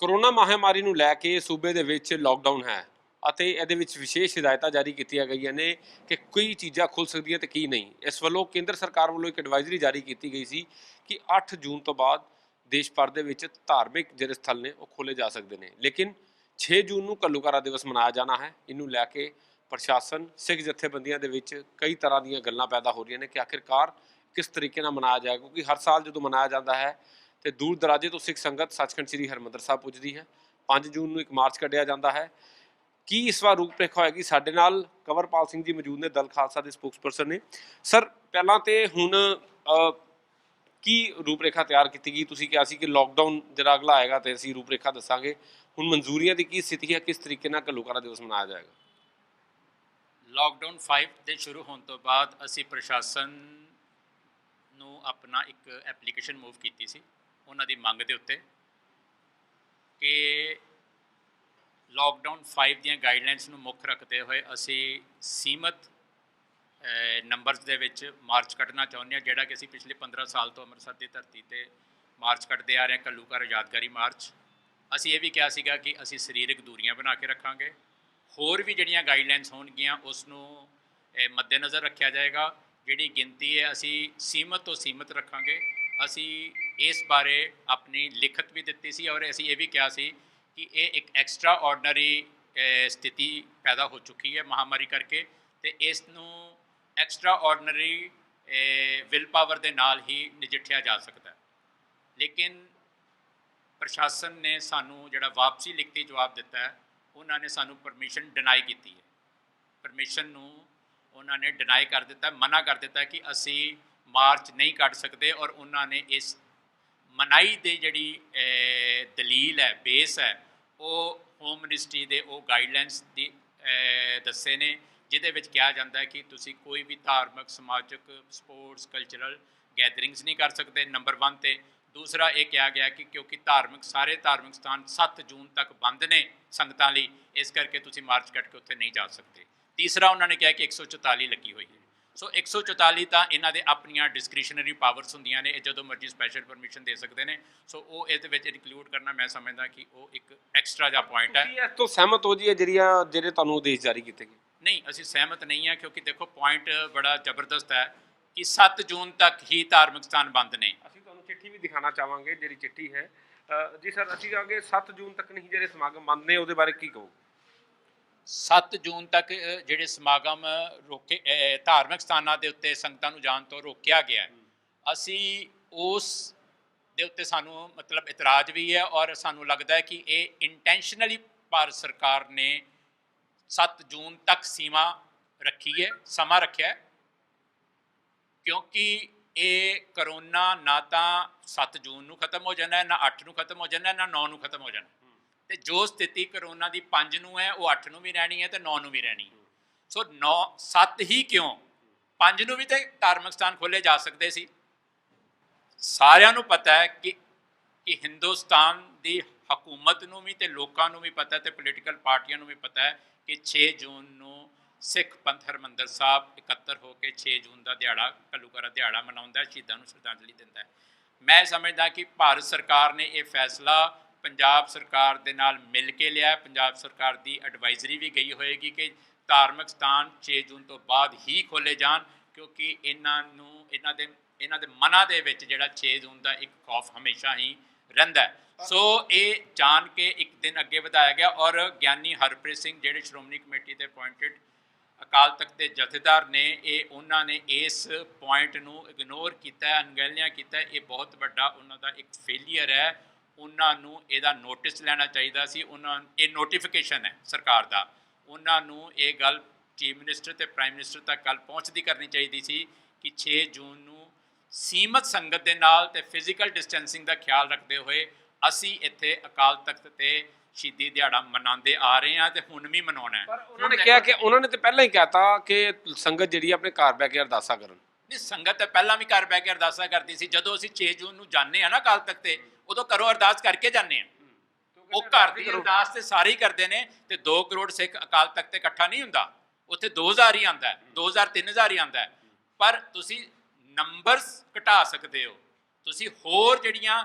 Corona ਮਹਾਮਾਰੀ ਨੂੰ ਲੈ ਕੇ ਸੂਬੇ ਦੇ ਵਿੱਚ ਲੋਕਡਾਊਨ ਹੈ ਅਤੇ ਇਹਦੇ ਵਿੱਚ ਵਿਸ਼ੇਸ਼ ਹਦਾਇਤਾਂ ਜਾਰੀ ਕੀਤੀਆਂ ਗਈਆਂ ਨੇ ਕਿ ਕਈ ਚੀਜ਼ਾਂ ਖੁੱਲ ਸਕਦੀਆਂ ਤੇ ਕੀ ਨਹੀਂ। ਇਸ ਵੱਲੋਂ ਕੇਂਦਰ ਸਰਕਾਰ ਵੱਲੋਂ ਇੱਕ ਐਡਵਾਈਜ਼ਰੀ ਜਾਰੀ ਕੀਤੀ ਗਈ ਸੀ ਕਿ 8 ਜੂਨ ਤੋਂ ਬਾਅਦ ਦੇਸ਼ ਭਰ ਦੇ ਵਿੱਚ ਧਾਰਮਿਕ ਜਿਹੜੇ ਸਥਲ ਨੇ ਉਹ ਖੋਲੇ ਜਾ ਸਕਦੇ ਨੇ, ਲੇਕਿਨ 6 ਜੂਨ ਨੂੰ ਘੱਲੂਘਾਰਾ ਦਿਵਸ ਮਨਾਇਆ ਜਾਣਾ ਹੈ। ਇਹਨੂੰ ਲੈ ਕੇ ਪ੍ਰਸ਼ਾਸਨ ਸਿੱਖ ਜਥੇਬੰਦੀਆਂ ਦੇ ਵਿੱਚ ਕਈ ਤਰ੍ਹਾਂ ਦੀਆਂ ਗੱਲਾਂ ਪੈਦਾ ਹੋ ਰਹੀਆਂ ਨੇ ਕਿ ਆਖਿਰਕਾਰ ਕਿਸ ਤਰੀਕੇ ਨਾਲ ਮਨਾਇਆ ਜਾਏ, ਕਿਉਂਕਿ ਹਰ ਸਾਲ ਜਦੋਂ ਮਨਾਇਆ ਜਾਂਦਾ ਹੈ ਤੇ ਦੂਰ ਦਰਾਜੇ ਤੋਂ ਸਿੱਖ ਸੰਗਤ ਸੱਚਖੰਡ ਸ੍ਰੀ ਹਰਿਮੰਦਰ ਸਾਹਿਬ ਪੁੱਜਦੀ ਹੈ। 5 ਜੂਨ ਨੂੰ ਇੱਕ ਮਾਰਚ ਕੱਢਿਆ ਜਾਂਦਾ ਹੈ। ਕੀ ਇਸ ਵਾਰ ਰੂਪਰੇਖਾ ਹੋਏਗੀ? ਸਾਡੇ ਨਾਲ ਕੰਵਰਪਾਲ ਸਿੰਘ ਜੀ ਮੌਜੂਦ ਨੇ, ਦਲ ਖਾਲਸਾ ਦੇ ਸਪੋਕਸਪਰਸਨ ਨੇ। ਸਰ, ਪਹਿਲਾਂ ਤੇ ਹੁਣ ਕੀ ਰੂਪਰੇਖਾ ਤਿਆਰ ਕੀਤੀ ਗਈ? ਤੁਸੀਂ ਕਿਹਾ ਸੀ ਕਿ ਲੋਕਡਾਊਨ ਜਿਹੜਾ ਅਗਲਾ ਆਏਗਾ ਤੇ ਅਸੀਂ ਰੂਪਰੇਖਾ ਦੱਸਾਂਗੇ। ਹੁਣ ਮਨਜ਼ੂਰੀਆਂ ਦੀ ਕੀ ਸਥਿਤੀ ਹੈ? ਕਿਸ ਤਰੀਕੇ ਨਾਲ ਘੱਲੂਘਾਰਾ ਦਿਵਸ ਮਨਾਇਆ ਜਾਏਗਾ? ਲਾਕਡਾਊਨ 5 ਦੇ ਸ਼ੁਰੂ ਹੋਣ ਤੋਂ ਬਾਅਦ ਅਸੀਂ ਪ੍ਰਸ਼ਾਸਨ ਨੂੰ ਆਪਣਾ ਇੱਕ ਐਪਲੀਕੇਸ਼ਨ ਮੂਵ ਕੀਤੀ ਸੀ ਉਹਨਾਂ ਦੀ ਮੰਗ ਦੇ ਉੱਤੇ ਕਿ ਲਾਕਡਾਊਨ 5 ਦੀਆਂ ਗਾਈਡਲਾਈਨਸ ਨੂੰ ਮੁੱਖ ਰੱਖਦੇ ਹੋਏ ਅਸੀਂ ਸੀਮਤ ਨੰਬਰਸ ਦੇ ਵਿੱਚ ਮਾਰਚ ਕੱਢਣਾ ਚਾਹੁੰਦੇ ਹਾਂ, ਜਿਹੜਾ ਕਿ ਅਸੀਂ ਪਿਛਲੇ 15 ਸਾਲ ਤੋਂ ਅੰਮ੍ਰਿਤਸਰ ਦੀ ਧਰਤੀ 'ਤੇ ਮਾਰਚ ਕੱਢਦੇ ਆ ਰਹੇ ਹਾਂ, ਘੱਲੂਘਾਰਾ ਯਾਦਗਾਰੀ ਮਾਰਚ। ਅਸੀਂ ਇਹ ਵੀ ਕਿਹਾ ਸੀਗਾ ਕਿ ਅਸੀਂ ਸਰੀਰਕ ਦੂਰੀਆਂ ਬਣਾ ਕੇ ਰੱਖਾਂਗੇ। ਹੋਰ ਵੀ ਜਿਹੜੀਆਂ ਗਾਈਡਲਾਈਨਸ ਹੋਣਗੀਆਂ ਉਸ ਨੂੰ ਮੱਦੇਨਜ਼ਰ ਰੱਖਿਆ ਜਾਏਗਾ। ਜਿਹੜੀ ਗਿਣਤੀ ਹੈ ਅਸੀਂ ਸੀਮਤ ਤੋਂ ਸੀਮਤ ਰੱਖਾਂਗੇ। ਅਸੀਂ ਇਸ ਬਾਰੇ ਆਪਣੀ ਲਿਖਤ ਵੀ ਦਿੱਤੀ ਸੀ ਔਰ ਅਸੀਂ ਇਹ ਵੀ ਕਿਹਾ ਸੀ ਕਿ ਇਹ ਇੱਕ ਐਕਸਟਰਾ ਆਰਡੀਨਰੀ ਸਥਿਤੀ ਪੈਦਾ ਹੋ ਚੁੱਕੀ ਹੈ ਮਹਾਮਾਰੀ ਕਰਕੇ, ਅਤੇ ਇਸ ਨੂੰ ਐਕਸਟਰਾ ਆਰਡੀਨਰੀ ਵਿਲ ਪਾਵਰ ਦੇ ਨਾਲ ਹੀ ਨਜਿੱਠਿਆ ਜਾ ਸਕਦਾ ਹੈ। ਲੇਕਿਨ ਪ੍ਰਸ਼ਾਸਨ ਨੇ ਸਾਨੂੰ ਜਿਹੜਾ ਵਾਪਸੀ ਲਿਖਤੀ ਜਵਾਬ ਦਿੱਤਾ ਹੈ, ਉਹਨਾਂ ਨੇ ਸਾਨੂੰ ਪਰਮਿਸ਼ਨ ਡਿਨਾਈ ਕੀਤੀ ਹੈ। ਪਰਮਿਸ਼ਨ ਨੂੰ ਉਹਨਾਂ ਨੇ ਡਿਨਾਈ ਕਰ ਦਿੱਤਾ, ਮਨਾ ਕਰ ਦਿੱਤਾ ਕਿ ਅਸੀਂ ਮਾਰਚ ਨਹੀਂ ਕੱਢ ਸਕਦੇ, ਔਰ ਉਹਨਾਂ ਨੇ ਇਸ ਮਨਾਹੀ ਦੀ ਜਿਹੜੀ ਦਲੀਲ ਹੈ, ਬੇਸ ਹੈ, ਉਹ ਹੋਮ ਮਿਨਿਸਟਰੀ ਦੇ ਉਹ ਗਾਈਡਲਾਈਨਸ ਦੀ ਦੱਸੇ ਨੇ, ਜਿਹਦੇ ਵਿੱਚ ਕਿਹਾ ਜਾਂਦਾ ਹੈ ਕਿ ਤੁਸੀਂ ਕੋਈ ਵੀ ਧਾਰਮਿਕ, ਸਮਾਜਿਕ, ਸਪੋਰਟਸ, ਕਲਚਰਲ ਗੈਦਰਿੰਗਸ ਨਹੀਂ ਕਰ ਸਕਦੇ, ਨੰਬਰ 1 'ਤੇ। ਦੂਸਰਾ ਇਹ ਕਿਹਾ ਗਿਆ ਕਿ ਕਿਉਂਕਿ ਸਾਰੇ ਧਾਰਮਿਕ ਸਥਾਨ 7 ਜੂਨ ਤੱਕ ਬੰਦ ਨੇ ਸੰਗਤਾਂ ਲਈ, ਇਸ ਕਰਕੇ ਤੁਸੀਂ ਮਾਰਚ ਕੱਢ ਕੇ ਉੱਥੇ ਨਹੀਂ ਜਾ ਸਕਦੇ। ਤੀਸਰਾ ਉਹਨਾਂ ਨੇ ਕਿਹਾ ਕਿ 144 ਲੱਗੀ ਹੋਈ ਹੈ। ਸੋ 144 ਤਾਂ ਇਹਨਾਂ ਦੇ ਆਪਣੀਆਂ ਡਿਸਕ੍ਰਿਸ਼ਨਰੀ ਪਾਵਰਸ ਹੁੰਦੀਆਂ ਨੇ, ਇਹ ਜਦੋਂ ਮਰਜ਼ੀ ਸਪੈਸ਼ਲ ਪਰਮਿਸ਼ਨ ਦੇ ਸਕਦੇ ਨੇ। ਸੋ ਉਹ ਇਹਦੇ ਵਿੱਚ ਇਨਕਲੂਡ ਕਰਨਾ ਮੈਂ ਸਮਝਦਾ ਕਿ ਉਹ ਇੱਕ ਐਕਸਟਰਾ ਜਿਹਾ ਪੁਆਇੰਟ ਹੈ। ਇਸ ਤੋਂ ਸਹਿਮਤ ਹੋ ਜੀ ਜਿਹੜੇ ਤੁਹਾਨੂੰ ਆਦੇਸ਼ ਜਾਰੀ ਕੀਤੇ ਗਏ? ਨਹੀਂ, ਅਸੀਂ ਸਹਿਮਤ ਨਹੀਂ ਹਾਂ, ਕਿਉਂਕਿ ਦੇਖੋ ਪੁਆਇੰਟ ਬੜਾ ਜ਼ਬਰਦਸਤ ਹੈ ਕਿ 7 ਜੂਨ ਤੱਕ ਹੀ ਧਾਰਮਿਕ ਸਥਾਨ ਬੰਦ ਨੇ। ਅਸੀਂ ਤੁਹਾਨੂੰ ਚਿੱਠੀ ਵੀ ਦਿਖਾਉਣਾ ਚਾਹਾਂਗੇ, ਜਿਹੜੀ ਚਿੱਠੀ ਹੈ ਜੀ ਸਰ। ਅਸੀਂ ਕਹਾਂਗੇ 7 ਜੂਨ ਤੱਕ ਨਹੀਂ ਜਿਹੜੇ ਸਮਾਗਮ ਬੰਦ ਨੇ, ਉਹਦੇ ਬਾਰੇ ਕੀ ਕਹੋ? 7 ਜੂਨ ਤੱਕ ਜਿਹੜੇ ਸਮਾਗਮ ਰੋਕੇ, ਧਾਰਮਿਕ ਸਥਾਨਾਂ ਦੇ ਉੱਤੇ ਸੰਗਤਾਂ ਨੂੰ ਜਾਣ ਤੋਂ ਰੋਕਿਆ ਗਿਆ, ਅਸੀਂ ਉਸ ਦੇ ਉੱਤੇ ਸਾਨੂੰ ਮਤਲਬ ਇਤਰਾਜ਼ ਵੀ ਹੈ, ਔਰ ਸਾਨੂੰ ਲੱਗਦਾ ਹੈ ਕਿ ਇਹ ਇੰਟੈਂਸ਼ਨਲੀ ਭਾਰਤ ਸਰਕਾਰ ਨੇ 7 ਜੂਨ ਤੱਕ ਸੀਮਾ ਰੱਖੀ ਹੈ, ਸਮਾਂ ਰੱਖਿਆ ਹੈ, ਕਿਉਂਕਿ ਇਹ ਕਰੋਨਾ ਨਾ ਤਾਂ 7 ਜੂਨ ਨੂੰ ਖਤਮ ਹੋ ਜਾਣਾ, ਨਾ 8 ਨੂੰ ਖਤਮ ਹੋ ਜਾਣਾ, ਨਾ 9 ਨੂੰ ਖਤਮ ਹੋ ਜਾਣਾ। ਤੇ ਜੋ ਸਥਿਤੀ ਕਰੋਨਾ ਦੀ 5 ਨੂੰ ਹੈ, ਉਹ 8 ਨੂੰ ਵੀ ਰਹਿਣੀ ਹੈ ਤੇ 9 ਨੂੰ ਵੀ ਰਹਿਣੀ ਹੈ। ਸੋ 7 ਹੀ ਕਿਉਂ, 5 ਨੂੰ ਵੀ ਤੇ ਧਾਰਮਿਕ ਸਥਾਨ ਖੋਲ੍ਹੇ ਜਾ ਸਕਦੇ ਸੀ। ਸਾਰਿਆਂ ਨੂੰ ਪਤਾ ਹੈ ਕਿ ਹਿੰਦੁਸਤਾਨ ਦੀ ਹਕੂਮਤ ਨੂੰ ਵੀ ਤੇ ਲੋਕਾਂ ਨੂੰ ਵੀ ਪਤਾ, ਤੇ ਪੋਲੀਟੀਕਲ ਪਾਰਟੀਆਂ ਨੂੰ ਵੀ ਪਤਾ ਹੈ ਕਿ 6 ਜੂਨ ਨੂੰ ਸਿੱਖ ਪੰਥ ਹਰਿਮੰਦਰ ਸਾਹਿਬ ਇਕੱਤਰ ਹੋ ਕੇ 6 ਜੂਨ ਦਾ ਦਿਹਾੜਾ, ਘੱਲੂਘਾਰਾ ਦਿਹਾੜਾ ਮਨਾਉਂਦਾ, ਸ਼ਹੀਦਾਂ ਨੂੰ ਸ਼ਰਧਾਂਜਲੀ ਦਿੰਦਾ ਹੈ। ਮੈਂ ਸਮਝਦਾ ਕਿ ਭਾਰਤ ਸਰਕਾਰ ਨੇ ਇਹ ਫੈਸਲਾ ਪੰਜਾਬ ਸਰਕਾਰ ਦੇ ਨਾਲ ਮਿਲ ਕੇ ਲਿਆ। ਪੰਜਾਬ ਸਰਕਾਰ ਦੀ ਐਡਵਾਈਜ਼ਰੀ ਵੀ ਗਈ ਹੋਏਗੀ ਕਿ ਧਾਰਮਿਕ ਸਥਾਨ 6 ਜੂਨ ਤੋਂ ਬਾਅਦ ਹੀ ਖੋਲ੍ਹੇ ਜਾਣ, ਕਿਉਂਕਿ ਇਹਨਾਂ ਦੇ ਮਨਾਂ ਦੇ ਵਿੱਚ ਜਿਹੜਾ 6 ਜੂਨ ਦਾ ਇੱਕ ਖੌਫ ਹਮੇਸ਼ਾ ਹੀ ਰਹਿੰਦਾ। ਸੋ ਇਹ ਜਾਣ ਕੇ ਇੱਕ ਦਿਨ ਅੱਗੇ ਵਧਾਇਆ ਗਿਆ, ਔਰ ਗਿਆਨੀ ਹਰਪ੍ਰੀਤ ਸਿੰਘ ਜਿਹੜੇ ਸ਼੍ਰੋਮਣੀ ਕਮੇਟੀ ਦੇ ਅਪੁਆਇੰਟਡ ਅਕਾਲ ਤਖਤ ਦੇ ਜਥੇਦਾਰ ਨੇ, ਉਹਨਾਂ ਨੇ ਇਸ ਪੁਆਇੰਟ ਨੂੰ ਇਗਨੋਰ ਕੀਤਾ, ਅਣਗਹਿਲੀਆਂ ਕੀਤਾ। ਇਹ ਬਹੁਤ ਵੱਡਾ ਉਹਨਾਂ ਦਾ ਇੱਕ ਫੇਲੀਅਰ ਹੈ। ਉਹਨਾਂ ਨੂੰ ਇਹਦਾ ਨੋਟਿਸ ਲੈਣਾ ਚਾਹੀਦਾ ਸੀ। ਇਹ ਨੋਟੀਫਿਕੇਸ਼ਨ ਹੈ ਸਰਕਾਰ ਦਾ, ਉਹਨਾਂ ਨੂੰ ਇਹ ਗੱਲ ਚੀਫ ਮਿਨਿਸਟਰ ਤੇ ਪ੍ਰਾਈਮ ਮਿਨਿਸਟਰ ਤੱਕ ਗੱਲ ਪਹੁੰਚਦੀ ਕਰਨੀ ਚਾਹੀਦੀ ਸੀ ਕਿ 6 ਜੂਨ ਨੂੰ ਸੀਮਤ ਸੰਗਤ ਦੇ ਨਾਲ ਤੇ ਫਿਜ਼ੀਕਲ ਡਿਸਟੈਂਸਿੰਗ ਦਾ ਖਿਆਲ ਰੱਖਦੇ ਹੋਏ ਅਸੀਂ ਇੱਥੇ ਅਕਾਲ ਤਖਤ ਤੇ ਸ਼ਹੀਦੀ ਦਿਹਾੜਾ ਮਨਾਉਂਦੇ ਆ ਰਹੇ ਹਾਂ ਤੇ ਹੁਣ ਵੀ ਮਨਾਉਣਾ ਹੈ। ਉਹਨਾਂ ਨੇ ਕਿਹਾ ਕਿ ਉਹਨਾਂ ਨੇ ਤੇ ਪਹਿਲਾਂ ਹੀ ਕਹਿਤਾ ਕਿ ਸੰਗਤ ਜਿਹੜੀ ਆਪਣੇ ਘਰ ਬਹਿ ਕੇ ਅਰਦਾਸਾਂ ਕਰਨ। ਨਹੀਂ, ਸੰਗਤ ਤਾਂ ਪਹਿਲਾਂ ਵੀ ਘਰ ਬਹਿ ਕੇ ਅਰਦਾਸਾਂ ਕਰਦੀ ਸੀ। ਜਦੋਂ ਅਸੀਂ 6 ਜੂਨ ਨੂੰ ਜਾਂਦੇ ਹਾਂ ਨਾ ਅਕਾਲ ਤਖਤ ਤੇ, ਉਦੋਂ ਘਰੋਂ ਅਰਦਾਸ ਕਰਕੇ ਜਾਂਦੇ ਹਾਂ। ਉਹ ਘਰ ਦੀ ਅਰਦਾਸ ਤੇ ਸਾਰੇ ਹੀ ਕਰਦੇ ਨੇ, ਤੇ 2 ਕਰੋੜ ਸਿੱਖ ਅਕਾਲ ਤਖਤ ਤੇ ਇਕੱਠਾ ਨਹੀਂ ਹੁੰਦਾ, ਉੱਥੇ 2000 ਹੀ ਆਉਂਦਾ ਹੈ, 2000 3000 ਹੀ ਆਉਂਦਾ ਹੈ। ਪਰ ਤੁਸੀਂ ਨੰਬਰਸ ਘਟਾ ਸਕਦੇ ਹੋ, ਤੁਸੀਂ ਹੋਰ ਜਿਹੜੀਆਂ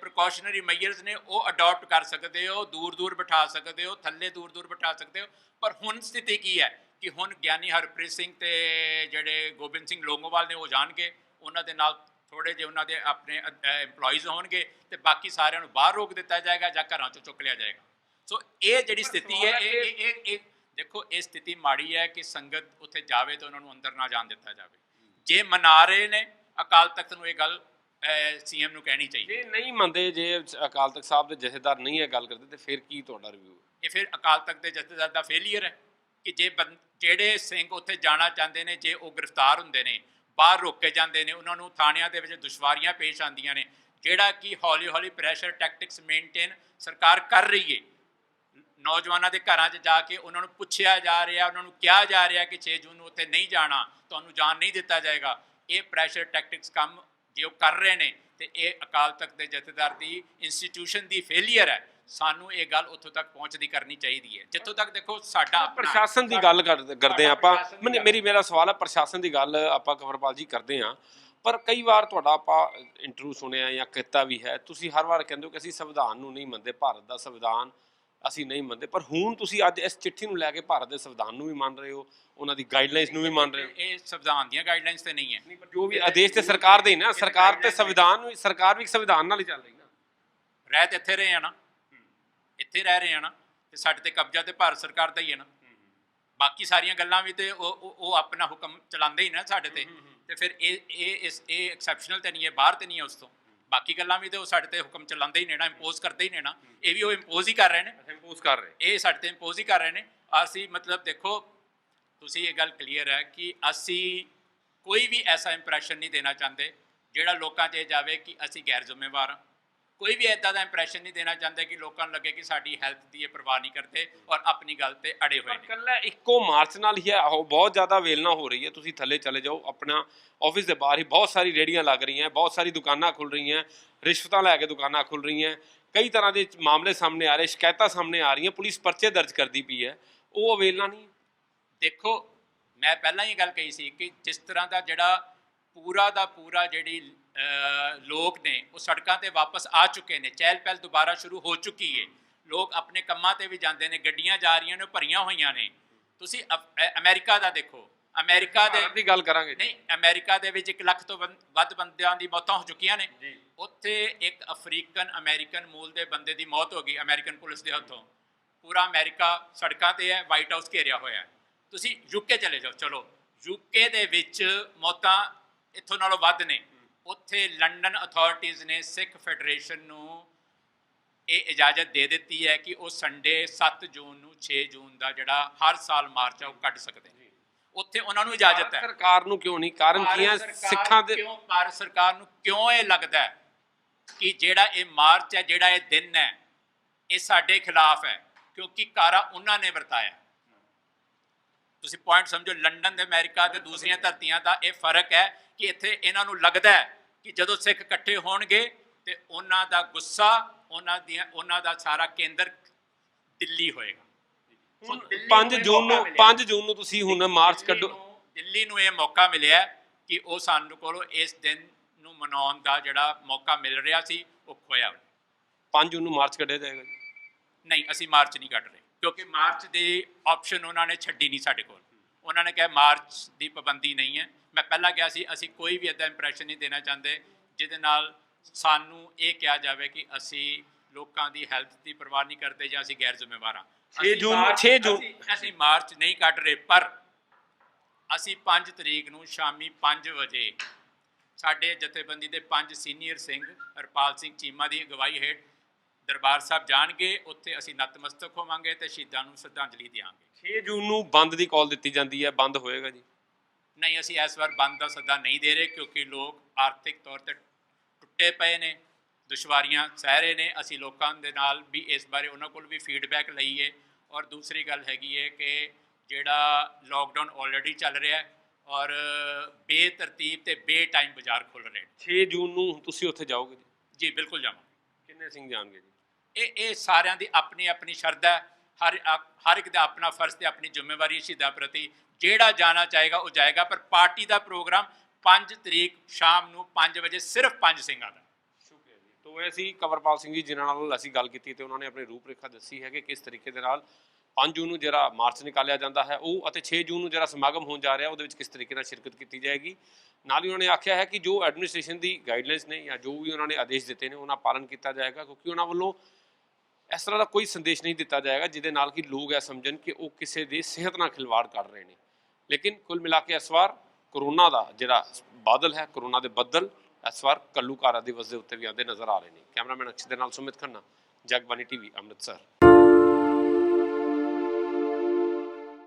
ਪ੍ਰੀਕਾਸ਼ਨਰੀ ਮੈਜਰਸ ਨੇ ਉਹ ਅਡਾਪਟ ਕਰ ਸਕਦੇ ਹੋ, ਦੂਰ ਦੂਰ ਬਿਠਾ ਸਕਦੇ ਹੋ, ਥੱਲੇ ਦੂਰ ਦੂਰ ਬਿਠਾ ਸਕਦੇ ਹੋ। ਪਰ ਹੁਣ ਸਥਿਤੀ ਕੀ ਹੈ ਕਿ ਹੁਣ ਗਿਆਨੀ ਹਰਪ੍ਰੀਤ ਸਿੰਘ ਤੇ ਜਿਹੜੇ ਗੋਬਿੰਦ ਸਿੰਘ ਲੋਂਗੋਵਾਲ ਨੇ ਉਹ ਜਾਣਗੇ, ਉਹਨਾਂ ਦੇ ਨਾਲ ਥੋੜੇ ਜਿਹੇ ਉਹਨਾਂ ਦੇ ਆਪਣੇ EMPLOYEES ਹੋਣਗੇ ਤੇ ਬਾਕੀ ਸਾਰਿਆਂ ਨੂੰ ਬਾਹਰ ਰੋਕ ਦਿੱਤਾ ਜਾਏਗਾ ਜਾਂ ਘਰਾਂ ਚੋਂ ਚੁੱਕ ਲਿਆ ਜਾਏਗਾ। ਸੋ ਇਹ ਜਿਹੜੀ ਸਥਿਤੀ ਹੈ ਇਹ ਦੇਖੋ, ਇਹ ਸਥਿਤੀ ਮਾੜੀ ਹੈ ਕਿ ਸੰਗਤ ਉੱਥੇ ਜਾਵੇ ਤਾਂ ਉਹਨਾਂ ਨੂੰ ਅੰਦਰ ਨਾ ਜਾਣ ਦਿੱਤਾ ਜਾਵੇ। ਜੇ ਮਨਾ ਰਹੇ ਨੇ, ਅਕਾਲ ਤਖਤ ਨੂੰ ਇਹ ਗੱਲ CM ਨੂੰ ਕਹਿਣੀ ਚਾਹੀਦੀ। ਜੇ ਨਹੀਂ ਮੰਨਦੇ, ਜੇ ਅਕਾਲ ਤਖਤ ਸਾਹਿਬ ਦੇ ਜਥੇਦਾਰ ਨਹੀਂ ਇਹ ਗੱਲ ਕਰਦੇ, ਤੇ ਫਿਰ ਕੀ ਤੁਹਾਡਾ ਰਿਵਿਊ? ਇਹ ਫਿਰ ਅਕਾਲ ਤਖਤ ਦੇ ਜਥੇਦਾਰ ਦਾ ਫੇਲੀਅਰ ਹੈ ਕਿ ਜੇ ਜਿਹੜੇ ਸਿੰਘ ਉੱਥੇ ਜਾਣਾ ਚਾਹੁੰਦੇ ਨੇ, ਜੇ ਉਹ ਗ੍ਰਿਫਤਾਰ ਹੁੰਦੇ ਨੇ, ਬਾਹਰ ਰੋਕੇ ਜਾਂਦੇ ਨੇ, ਉਹਨਾਂ ਨੂੰ ਥਾਣਿਆਂ ਦੇ ਵਿੱਚ ਦੁਸ਼ਵਾਰੀਆਂ ਪੇਸ਼ ਆਉਂਦੀਆਂ ਨੇ, ਜਿਹੜਾ ਕਿ ਹੌਲੀ ਹੌਲੀ ਪ੍ਰੈਸ਼ਰ ਟੈਕਟਿਕਸ ਮੇਨਟੇਨ ਸਰਕਾਰ ਕਰ ਰਹੀ ਹੈ। ਨੌਜਵਾਨਾਂ ਦੇ ਘਰਾਂ 'ਚ ਜਾ ਕੇ ਉਹਨਾਂ ਨੂੰ ਪੁੱਛਿਆ ਜਾ ਰਿਹਾ, ਉਹਨਾਂ ਨੂੰ ਕਿਹਾ ਜਾ ਰਿਹਾ ਕਿ 6 ਜੂਨ ਨੂੰ ਉੱਥੇ ਨਹੀਂ ਜਾਣਾ, ਤੁਹਾਨੂੰ ਜਾਣ ਨਹੀਂ ਦਿੱਤਾ ਜਾਏਗਾ। ਇਹ ਪ੍ਰੈਸ਼ਰ ਟੈਕਟਿਕਸ ਕੰਮ ਜੇ ਉਹ ਕਰ ਰਹੇ ਨੇ ਤੇ ਇਹ ਅਕਾਲ ਤਖਤ ਦੇ ਜਥੇਦਾਰ ਦੀ ਇੰਸਟੀਟਿਊਸ਼ਨ ਦੀ ਫੇਲੀਅਰ ਹੈ। ਸਾਨੂੰ ਇਹ ਗੱਲ ਉੱਥੋਂ ਤੱਕ ਪਹੁੰਚਦੀ ਕਰਨੀ ਚਾਹੀਦੀ ਹੈ। ਜਿੱਥੋਂ ਤੱਕ ਦੇਖੋ ਸਾਡਾ ਪ੍ਰਸ਼ਾਸਨ ਦੀ ਗੱਲ ਕਰਦੇ ਹਾਂ ਆਪਾਂ, ਮੇਰਾ ਸਵਾਲ ਹੈ ਪ੍ਰਸ਼ਾਸਨ ਦੀ ਗੱਲ ਆਪਾਂ ਕੰਵਰਪਾਲ ਜੀ ਕਰਦੇ ਹਾਂ, ਪਰ ਕਈ ਵਾਰ ਤੁਹਾਡਾ ਆਪਾਂ ਇੰਟਰਵਿਊ ਸੁਣਿਆ ਜਾਂ ਕੀਤਾ ਵੀ ਹੈ, ਤੁਸੀਂ ਹਰ ਵਾਰ ਕਹਿੰਦੇ ਹੋ ਕਿ ਅਸੀਂ ਸੰਵਿਧਾਨ ਨੂੰ ਨਹੀਂ ਮੰਨਦੇ, ਭਾਰਤ ਦਾ ਸੰਵਿਧਾਨ ਅਸੀਂ ਨਹੀਂ ਮੰਨਦੇ, ਪਰ ਹੁਣ ਤੁਸੀਂ ਅੱਜ ਇਸ ਚਿੱਠੀ ਨੂੰ ਲੈ ਕੇ ਭਾਰਤ ਦੇ ਸੰਵਿਧਾਨ ਨੂੰ ਵੀ ਮੰਨ ਰਹੇ ਹੋ, ਉਹਨਾਂ ਦੀ ਗਾਈਡਲਾਈਨਸ ਨੂੰ ਵੀ ਮੰਨ ਰਹੇ ਹੋ। ਇਹ ਸੰਵਿਧਾਨ ਦੀਆਂ ਗਾਈਡਲਾਈਨਸ ਤੇ ਨਹੀਂ ਹੈ, ਜੋ ਵੀ ਆਦੇਸ਼ ਤੇ ਸਰਕਾਰ ਦੇ ਹੀ ਨਾ, ਸਰਕਾਰ ਤੇ ਸੰਵਿਧਾਨ ਵੀ, ਸਰਕਾਰ ਵੀ ਸੰਵਿਧਾਨ ਨਾਲ ਹੀ ਚੱਲ ਰਹੀ ਨਾ। ਰਹਿ ਤੇ ਇੱਥੇ ਰਹੇ ਆ ਨਾ, ਇੱਥੇ ਰਹਿ ਰਹੇ ਆ ਨਾ, ਤੇ ਸਾਡੇ ਤੇ ਕਬਜ਼ਾ ਤੇ ਭਾਰਤ ਸਰਕਾਰ ਦਾ ਹੀ ਹੈ ਨਾ। ਬਾਕੀ ਸਾਰੀਆਂ ਗੱਲਾਂ ਵੀ ਤੇ ਉਹ ਆਪਣਾ ਹੁਕਮ ਚਲਾਉਂਦੇ ਹੀ ਨਾ ਸਾਡੇ ਤੇ ਫਿਰ ਇਹ ਐਕਸੈਪਸ਼ਨਲ ਤੇ ਨਹੀਂ ਹੈ, ਬਾਹਰ ਤੇ ਨਹੀਂ ਹੈ ਉਸ ਤੋਂ। ਬਾਕੀ ਗੱਲਾਂ ਵੀ ਤੇ ਉਹ ਸਾਡੇ ਤੇ ਹੁਕਮ ਚਲਾਉਂਦੇ ਹੀ ਨੇ ਨਾ, ਇੰਪੋਜ਼ ਕਰਦੇ ਹੀ ਨੇ ਨਾ। ਇਹ ਵੀ ਉਹ ਇੰਪੋਜ਼ ਹੀ ਕਰ ਰਹੇ ਨੇ, ਇੰਪੋਜ਼ ਕਰ ਰਹੇ, ਇਹ ਸਾਡੇ ਤੇ ਇੰਪੋਜ਼ ਹੀ ਕਰ ਰਹੇ ਨੇ। ਅਸੀਂ ਮਤਲਬ ਦੇਖੋ, ਤੁਸੀਂ ਇਹ ਗੱਲ ਕਲੀਅਰ ਹੈ ਕਿ ਅਸੀਂ ਕੋਈ ਵੀ ਐਸਾ ਇੰਪ੍ਰੈਸ਼ਨ ਨਹੀਂ ਦੇਣਾ ਚਾਹੁੰਦੇ ਜਿਹੜਾ ਲੋਕਾਂ 'ਚ ਇਹ ਜਾਵੇ ਕਿ ਅਸੀਂ ਗੈਰ ਜ਼ਿੰਮੇਵਾਰ ਹਾਂ। ਕੋਈ ਵੀ ਇੱਦਾਂ ਦਾ ਇੰਪ੍ਰੈਸ਼ਨ ਨਹੀਂ ਦੇਣਾ ਚਾਹੁੰਦੇ ਕਿ ਲੋਕਾਂ ਨੂੰ ਲੱਗੇ ਕਿ ਸਾਡੀ ਹੈਲਥ ਦੀ ਇਹ ਪਰਵਾਹ ਨਹੀਂ ਕਰਦੇ ਔਰ ਆਪਣੀ ਗੱਲ ਤੇ ਅੜੇ ਹੋਏ ਨੇ। ਇਕੱਲਾ ਇੱਕੋ ਮਾਰਚ ਨਾਲ ਹੀ ਹੈ, ਉਹ ਬਹੁਤ ਜ਼ਿਆਦਾ ਵੇਲਣਾ ਹੋ ਰਹੀ ਹੈ। ਤੁਸੀਂ ਥੱਲੇ ਚਲੇ ਜਾਓ, ਆਪਣਾ ਆਫਿਸ ਦੇ ਬਾਹਰ ਹੀ ਬਹੁਤ ਸਾਰੀ ਰੇਹੜੀਆਂ ਲੱਗ ਰਹੀਆਂ, ਬਹੁਤ ਸਾਰੀ ਦੁਕਾਨਾਂ ਖੁੱਲ ਰਹੀਆਂ, ਰਿਸ਼ਵਤਾਂ ਲੈ ਕੇ ਦੁਕਾਨਾਂ ਖੁੱਲ ਰਹੀਆਂ, ਕਈ ਤਰ੍ਹਾਂ ਦੇ ਮਾਮਲੇ ਸਾਹਮਣੇ ਆ ਰਹੇ, ਸ਼ਿਕਾਇਤਾਂ ਸਾਹਮਣੇ ਆ ਰਹੀਆਂ, ਪੁਲਿਸ ਪਰਚੇ ਦਰਜ ਕਰਦੀ ਪਈ ਹੈ। ਉਹ ਅਵੇਲਣਾ ਨਹੀਂ। ਦੇਖੋ, ਮੈਂ ਪਹਿਲਾਂ ਹੀ ਗੱਲ ਕਹੀ ਸੀ ਕਿ ਜਿਸ ਤਰ੍ਹਾਂ ਦਾ ਜਿਹੜਾ ਪੂਰਾ ਦਾ ਪੂਰਾ ਜਿਹੜੀ ਲੋਕ ਨੇ ਉਹ ਸੜਕਾਂ ਤੇ ਵਾਪਸ ਆ ਚੁੱਕੇ ਨੇ, ਚਹਿਲ ਪਹਿਲ ਦੁਬਾਰਾ ਸ਼ੁਰੂ ਹੋ ਚੁੱਕੀ ਹੈ, ਲੋਕ ਆਪਣੇ ਕੰਮਾਂ ਤੇ ਵੀ ਜਾਂਦੇ ਨੇ, ਗੱਡੀਆਂ ਜਾ ਰਹੀਆਂ ਨੇ, ਭਰੀਆਂ ਹੋਈਆਂ ਨੇ। ਤੁਸੀਂ ਅਮਰੀਕਾ ਦਾ ਦੇਖੋ, ਅਮਰੀਕਾ ਦੀ ਗੱਲ ਕਰਾਂਗੇ ਨਹੀਂ, ਅਮਰੀਕਾ ਦੇ ਵਿੱਚ 1 ਲੱਖ ਤੋਂ ਵੱਧ ਬੰਦਿਆਂ ਦੀ ਮੌਤਾਂ ਹੋ ਚੁੱਕੀਆਂ ਨੇ। ਉੱਥੇ ਇੱਕ ਅਫਰੀਕਨ ਅਮਰੀਕਨ ਮੂਲ ਦੇ ਬੰਦੇ ਦੀ ਮੌਤ ਹੋ ਗਈ ਅਮਰੀਕਨ ਪੁਲਿਸ ਦੇ ਹੱਥੋਂ। ਪੂਰਾ ਅਮਰੀਕਾ ਸੜਕਾਂ ਤੇ ਹੈ, ਵਾਈਟ ਹਾਊਸ ਘੇਰਿਆ ਹੋਇਆ ਹੈ। ਤੁਸੀਂ UK ਚਲੇ ਜਾਓ, ਚਲੋ UK ਦੇ ਵਿੱਚ ਮੌਤਾਂ ਇੱਥੋਂ ਨਾਲੋਂ ਵੱਧ ਨੇ। ਉੱਥੇ ਲੰਡਨ ਅਥਾਰਟੀਜ਼ ਨੇ ਸਿੱਖ ਫੈਡਰੇਸ਼ਨ ਨੂੰ ਇਹ ਇਜਾਜ਼ਤ ਦੇ ਦਿੱਤੀ ਹੈ ਕਿ ਉਹ ਸੰਡੇ 7 ਜੂਨ ਨੂੰ 6 ਜੂਨ ਦਾ ਜਿਹੜਾ ਹਰ ਸਾਲ ਮਾਰਚ ਆ ਉਹ ਕੱਢ ਸਕਦੇ ਨੇ। ਉੱਥੇ ਉਹਨਾਂ ਨੂੰ ਇਜਾਜ਼ਤ ਹੈ। ਸਰਕਾਰ ਨੂੰ ਕਿਉਂ ਨਹੀਂ? ਕਾਰਨ ਕੀ ਹੈ? ਸਿੱਖਾਂ ਦੇ ਕਿਉਂ, ਭਾਰਤ ਸਰਕਾਰ ਨੂੰ ਕਿਉਂ ਇਹ ਲੱਗਦਾ ਹੈ ਕਿ ਜਿਹੜਾ ਇਹ ਮਾਰਚ ਹੈ, ਜਿਹੜਾ ਇਹ ਦਿਨ ਹੈ, ਇਹ ਸਾਡੇ ਖਿਲਾਫ ਹੈ? ਕਿਉਂਕਿ ਕਾਰਾ ਉਹਨਾਂ ਨੇ ਵਰਤਾਇਆ। ਤੁਸੀਂ ਪੁਆਇੰਟ ਸਮਝੋ, ਲੰਡਨ ਤੇ ਅਮਰੀਕਾ ਤੇ ਦੂਸਰੀਆਂ ਧਰਤੀਆਂ ਦਾ ਇਹ ਫਰਕ ਹੈ ਕਿ ਇੱਥੇ ਇਹਨਾਂ ਨੂੰ ਲੱਗਦਾ ਹੈ ਕਿ ਜਦੋਂ ਸਿੱਖ ਇਕੱਠੇ ਹੋਣਗੇ ਤੇ ਉਹਨਾਂ ਦਾ ਗੁੱਸਾ, ਉਹਨਾਂ ਦਾ ਸਾਰਾ ਕੇਂਦਰ ਦਿੱਲੀ ਹੋਏਗਾ। 5 ਜੂਨ ਨੂੰ ਤੁਸੀਂ ਹੁਣ ਮਾਰਚ ਕੱਢੋ। ਦਿੱਲੀ ਨੂੰ ਇਹ ਮੌਕਾ ਮਿਲਿਆ ਕਿ ਉਹ ਸਾਨੂੰ ਕੋਲੋਂ ਇਸ ਦਿਨ ਨੂੰ ਮਨਾਉਣ ਦਾ ਜਿਹੜਾ ਮੌਕਾ ਮਿਲ ਰਿਹਾ ਸੀ ਉਹ ਖੋਇਆ। 5 ਜੂਨ ਨੂੰ ਮਾਰਚ ਕੱਢਿਆ ਜਾਏਗਾ? ਨਹੀਂ, ਅਸੀਂ ਮਾਰਚ ਨਹੀਂ ਕੱਢ ਰਹੇ ਕਿਉਂਕਿ ਮਾਰਚ ਦੀ ਆਪਸ਼ਨ ਉਹਨਾਂ ਨੇ ਛੱਡੀ ਨਹੀਂ ਸਾਡੇ ਕੋਲ। ਉਹਨਾਂ ਨੇ ਕਿਹਾ ਮਾਰਚ ਦੀ ਪਾਬੰਦੀ ਨਹੀਂ ਹੈ। ਮੈਂ ਪਹਿਲਾਂ ਕਿਹਾ ਸੀ ਅਸੀਂ ਕੋਈ ਵੀ ਇੱਦਾਂ ਇੰਪ੍ਰੈਸ਼ਨ ਨਹੀਂ ਦੇਣਾ ਚਾਹੁੰਦੇ ਜਿਹਦੇ ਨਾਲ ਸਾਨੂੰ ਇਹ ਕਿਹਾ ਜਾਵੇ ਕਿ ਅਸੀਂ ਲੋਕਾਂ ਦੀ ਹੈਲਥ ਦੀ ਪਰਵਾਹ ਨਹੀਂ ਕਰਦੇ ਜਾਂ ਅਸੀਂ ਗੈਰ ਜ਼ਿੰਮੇਵਾਰ ਹਾਂ। 6 ਜੂਨ ਅਸੀਂ ਮਾਰਚ ਨਹੀਂ ਕੱਢ ਰਹੇ, ਪਰ ਅਸੀਂ 5 ਤਰੀਕ ਨੂੰ ਸ਼ਾਮੀ 5 ਵਜੇ ਸਾਡੇ ਜਥੇਬੰਦੀ ਦੇ 5 ਸੀਨੀਅਰ ਸਿੰਘ ਹਰਪਾਲ ਸਿੰਘ ਚੀਮਾ ਦੀ ਅਗਵਾਈ ਹੇਠ ਦਰਬਾਰ ਸਾਹਿਬ ਜਾਣਗੇ। ਉੱਥੇ ਅਸੀਂ ਨਤਮਸਤਕ ਹੋਵਾਂਗੇ ਤੇ ਸ਼ਹੀਦਾਂ ਨੂੰ ਸ਼ਰਧਾਂਜਲੀ ਦਿਆਂਗੇ। 6 ਜੂਨ ਨੂੰ ਬੰਦ ਦੀ ਕਾਲ ਦਿੱਤੀ ਜਾਂਦੀ ਹੈ, ਬੰਦ ਹੋਏਗਾ ਜੀ? ਨਹੀਂ, ਅਸੀਂ ਇਸ ਵਾਰ ਬੰਦ ਦਾ ਸੱਦਾ ਨਹੀਂ ਦੇ ਰਹੇ ਕਿਉਂਕਿ ਲੋਕ ਆਰਥਿਕ ਤੌਰ ਤੇ ਟੁੱਟੇ ਪਏ ਨੇ, ਦੁਸ਼ਵਾਰੀਆਂ ਸਹਿ ਰਹੇ ਨੇ। ਅਸੀਂ ਲੋਕਾਂ ਦੇ ਨਾਲ ਵੀ ਇਸ ਬਾਰੇ ਉਹਨਾਂ ਕੋਲ ਵੀ ਫੀਡਬੈਕ ਲਈਏ। ਔਰ ਦੂਸਰੀ ਗੱਲ ਹੈਗੀ ਹੈ ਕਿ ਜਿਹੜਾ ਲਾਕਡਾਊਨ ਆਲਰੇਡੀ ਚੱਲ ਰਿਹਾ ਹੈ ਔਰ ਬੇਤਰਤੀਬ ਤੇ ਬੇਟਾਈਮ ਬਾਜ਼ਾਰ ਖੁੱਲ ਰਹੇ ਨੇ। 6 ਜੂਨ ਨੂੰ ਤੁਸੀਂ ਉੱਥੇ ਜਾਓਗੇ ਜੀ? ਜੀ ਬਿਲਕੁਲ ਜਾਵਾਂਗੇ। ਕਿੰਨੇ ਸਿੰਘ ਜਾਣਗੇ ਜੀ? ਇਹ ਸਾਰਿਆਂ ਦੀ ਆਪਣੀ ਆਪਣੀ ਸ਼ਰਧਾ ਹੈ। ਹਰ ਇੱਕ ਦਾ ਆਪਣਾ ਫਰਜ਼ ਤੇ ਆਪਣੀ ਜ਼ਿੰਮੇਵਾਰੀ ਸ਼ਹੀਦਾਂ ਪ੍ਰਤੀ। ਜਿਹੜਾ ਜਾਣਾ ਚਾਹੇਗਾ ਉਹ ਜਾਏਗਾ, ਪਰ ਪਾਰਟੀ ਦਾ ਪ੍ਰੋਗਰਾਮ 5 ਤਰੀਕ ਸ਼ਾਮ ਨੂੰ 5 ਵਜੇ ਸਿਰਫ 5 ਸਿੰਘਾਂ ਦਾ। ਸ਼ੁਕਰੀਆ ਜੀ। ਤੋਂ ਸੋ ਇਹ ਸੀ ਕੰਵਰਪਾਲ ਸਿੰਘ ਜੀ ਜਿਨ੍ਹਾਂ ਨਾਲ ਅਸੀਂ ਗੱਲ ਕੀਤੀ ਤੇ ਉਹਨਾਂ ਨੇ ਆਪਣੀ ਰੂਪਰੇਖਾ ਦੱਸੀ ਹੈ ਕਿ ਕਿਸ ਤਰੀਕੇ ਦੇ ਨਾਲ 5 ਜੂਨ ਨੂੰ ਜਿਹੜਾ ਮਾਰਚ ਨਿਕਾਲਿਆ ਜਾਂਦਾ ਹੈ ਉਹ ਅਤੇ 6 ਜੂਨ ਨੂੰ ਜਿਹੜਾ ਸਮਾਗਮ ਹੋਣ ਜਾ ਰਿਹਾ ਉਹਦੇ ਵਿੱਚ ਕਿਸ ਤਰੀਕੇ ਨਾਲ ਸ਼ਿਰਕਤ ਕੀਤੀ ਜਾਏਗੀ। ਨਾਲ ਹੀ ਉਹਨਾਂ ਨੇ ਆਖਿਆ ਹੈ ਕਿ ਜੋ ਐਡਮਿਨਿਸਟ੍ਰੇਸ਼ਨ ਦੀ ਗਾਈਡਲਾਈਨਸ ਨੇ ਜਾਂ ਜੋ ਵੀ ਉਹਨਾਂ ਨੇ ਆਦੇਸ਼ ਦਿੱਤੇ ਨੇ ਉਹਨਾਂ ਪਾਲਣ ਕੀਤਾ ਜਾਏਗਾ, ਕਿਉਂਕਿ ਉਹਨਾਂ ਵੱਲੋਂ ਇਸ ਤਰ੍ਹਾਂ ਦਾ ਕੋਈ ਸੰਦੇਸ਼ ਨਹੀਂ ਦਿੱਤਾ ਜਾਏਗਾ ਜਿਹਦੇ ਨਾਲ ਕਿ ਲੋਕ ਇਹ ਸਮਝਣ ਕਿ ਉਹ ਕਿਸੇ ਦੀ ਸਿਹਤ ਨਾਲ ਖਿਲਵਾੜ ਕਰ ਰਹੇ ਨੇ। ਲੇਕਿਨ ਕੁੱਲ ਮਿਲਾ ਕੇ ਇਸ ਵਾਰ ਕਰੋਨਾ ਦਾ ਜਿਹੜਾ ਬਾਦਲ ਹੈ, ਕਰੋਨਾ ਦੇ ਬੱਦਲ ਇਸ ਵਾਰ ਘੱਲੂਘਾਰਾ ਦਿਵਸ ਦੇ ਉੱਤੇ ਵੀ ਆਉਂਦੇ ਨਜ਼ਰ ਆ ਰਹੇ ਨੇ। ਕੈਮਰਾਮੈਨ ਅਕਸ਼ੇ ਦੇ ਨਾਲ ਸੁਮਿਤ ਖੰਨਾ, ਜਗਬਾਨੀ ਟੀਵੀ, ਅੰਮ੍ਰਿਤਸਰ।